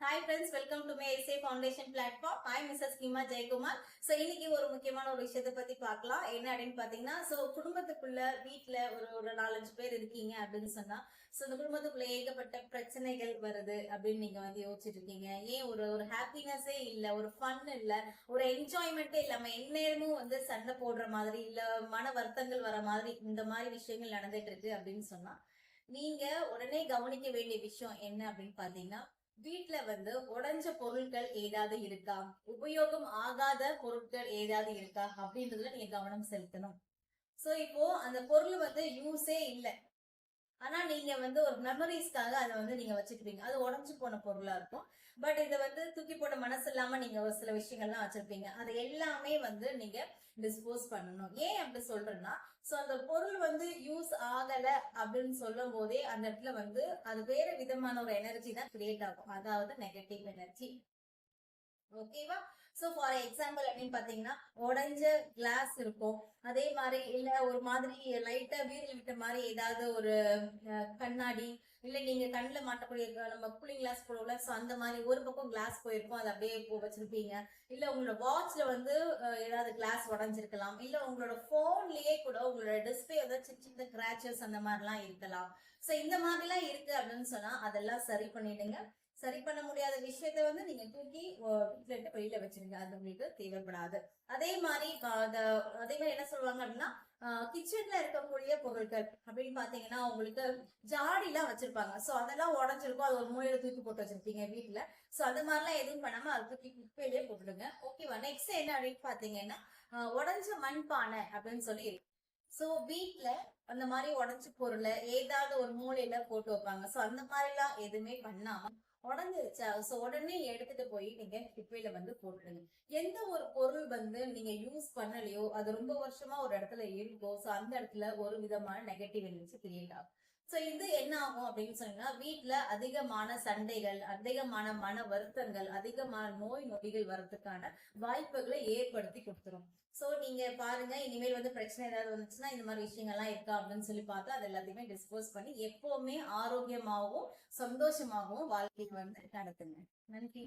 Hi friends, welcome to my SA foundation platform. Hi Mrs Keema Jayakumar. So இன்னைக்கு ஒரு முக்கியமான ஒரு விஷயத்தை பத்தி பார்க்கலாம். என்ன அப்படின்னு பாத்தீங்கன்னா, ஸோ குடும்பத்துக்குள்ள வீட்டுல ஒரு ஒரு 4-5 பேர் இருக்கீங்க அப்படின்னு சொன்னா, ஸோ இந்த குடும்பத்துக்குள்ள ஏகப்பட்ட பிரச்சனைகள் வருது அப்படின்னு நீங்க வந்து யோசிச்சுட்டு இருக்கீங்க. ஏன் ஒரு ஒரு ஹாப்பினஸே இல்ல, ஒரு ஃபன் இல்ல, ஒரு என்ஜாய்மெண்ட்டே இல்லாம எந்நேரமும் வந்து சண்டை போடுற மாதிரி இல்ல, மன வருத்தங்கள் வர மாதிரி இந்த மாதிரி விஷயங்கள் நடந்துட்டு இருக்கு அப்படின்னு சொன்னா, நீங்க உடனே கவனிக்க வேண்டிய விஷயம் என்ன அப்படின்னு பாத்தீங்கன்னா, வீட்ல வந்து உடைஞ்ச பொருட்கள் ஏதாவது இருக்கா, உபயோகம் ஆகாத பொருட்கள் ஏதாவது இருக்கா அப்படின்றதுல நீங்க கவனம் செலுத்தணும். சோ இப்போ அந்த பொருள் வந்து யூஸே இல்ல, ஆனா நீங்க வந்து ஒரு மெமரிஸ்க்காக அதை வந்து நீங்க வச்சுக்கிறீங்க. அது உடைஞ்சு போன பொருளா இருக்கும். பட் இதை வந்து தூக்கி போட மனசு இல்லாம நீங்க ஒரு சில விஷயங்கள்லாம் வச்சிருப்பீங்க. அது எல்லாமே வந்து நீங்க டிஸ்போஸ் பண்ணணும். ஏன் அப்படி சொல்றேன்னா, சோ அந்த பொருள் வந்து யூஸ் ஆகல அப்படின்னு சொல்லும் போதே அந்த இடத்துல வந்து அது வேற விதமான ஒரு எனர்ஜி தான் கிரியேட் ஆகும். அதாவது நெகட்டிவ் எனர்ஜி. ஓகேவா? சோ ஃபார் எக்ஸாம்பிள் அப்படின்னு பாத்தீங்கன்னா, உடைஞ்ச கிளாஸ் இருக்கும். அதே மாதிரி இல்ல ஒரு மாதிரி லைட்டா வீரல் விட்ட மாதிரி ஏதாவது ஒரு கண்ணாடி, இல்ல நீங்க கண்ணுல மாட்டக்கூடிய நம்ம கூலிங் கிளாஸ் போடுவோம்ல, சோ அந்த மாதிரி ஒரு பக்கம் கிளாஸ் போயிருக்கும், அதை அப்படியே வச்சிருப்பீங்க. இல்ல உங்களோட வாட்ச்ல வந்து ஏதாவது கிளாஸ் உடைஞ்சிருக்கலாம். இல்ல உங்களோட போன்லயே கூட உங்களோட டிஸ்பிளே ஏதாவது சின்ன சின்ன கிராச்சஸ் அந்த மாதிரிலாம் இருக்கலாம். சோ இந்த மாதிரிலாம் இருக்கு அப்படின்னு சொன்னா அதெல்லாம் சரி பண்ணிடுங்க. சரி பண்ண முடியாத விஷயத்த வந்து நீங்க தூக்கி வீட்டுல இருந்து வெளியில வச்சிருங்க. அது உங்களுக்கு தேவைப்படாது. அதே மாதிரி அதே மாதிரி என்ன சொல்லுவாங்க அப்படின்னா, கிச்சன்ல இருக்கக்கூடிய பொருட்கள் அப்படின்னு பாத்தீங்கன்னா, உங்களுக்கு ஜாடி எல்லாம் வச்சிருப்பாங்க. சோ அதெல்லாம் உடஞ்சிருக்கும். அது ஒரு மூலையில தூக்கி போட்டு வச்சிருப்பீங்க வீட்டுல. சோ அது மாதிரிலாம் எதுவும் பண்ணாம அது தூக்கி குப்பையிலேயே போட்டுடுங்க. ஓகேவா? நெக்ஸ்ட் என்ன அப்படின்னு பாத்தீங்கன்னா, உடஞ்ச மண்பானை அப்படின்னு சொல்லி சோ வீட்ல அந்த மாதிரி உடைச்ச பொருளை ஏதாவது ஒரு மூலையில போட்டு வைப்பாங்க. சோ அந்த மாதிரி எல்லாம் எதுவுமே பண்ணாம உடஞ்சிருச்சா சோ உடனே எடுத்துட்டு போய் நீங்க குப்பையில வந்து போட்டுடுங்க. எந்த ஒரு பொருள் வந்து நீங்க யூஸ் பண்ணலையோ, அது ரொம்ப வருஷமா ஒரு இடத்துல இருக்கோ, சோ அந்த இடத்துல ஒரு விதமான நெகட்டிவ் எனர்ஜி கிரியேட் ஆகும். சோ இது என்ன ஆகும் அப்படின்னு சொன்னீங்கன்னா, வீட்டுல அதிகமான சண்டைகள், அதிகமான மன வருத்தங்கள், அதிகமான நோய் நொடிகள் வர்றதுக்கான வாய்ப்புகளை ஏற்படுத்தி கொடுத்துரும். சோ நீங்க பாருங்க, இனிமேல் வந்து பிரச்சனை ஏதாவது வந்துச்சுன்னா இந்த மாதிரி விஷயங்கள்லாம் இருக்கா அப்படின்னு சொல்லி பார்த்து அது எல்லாத்தையுமே டிஸ்போஸ் பண்ணி எப்பவுமே ஆரோக்கியமாகவும் சந்தோஷமாகவும் வாழ்க்கை வந்து நடத்துங்க. நன்றி.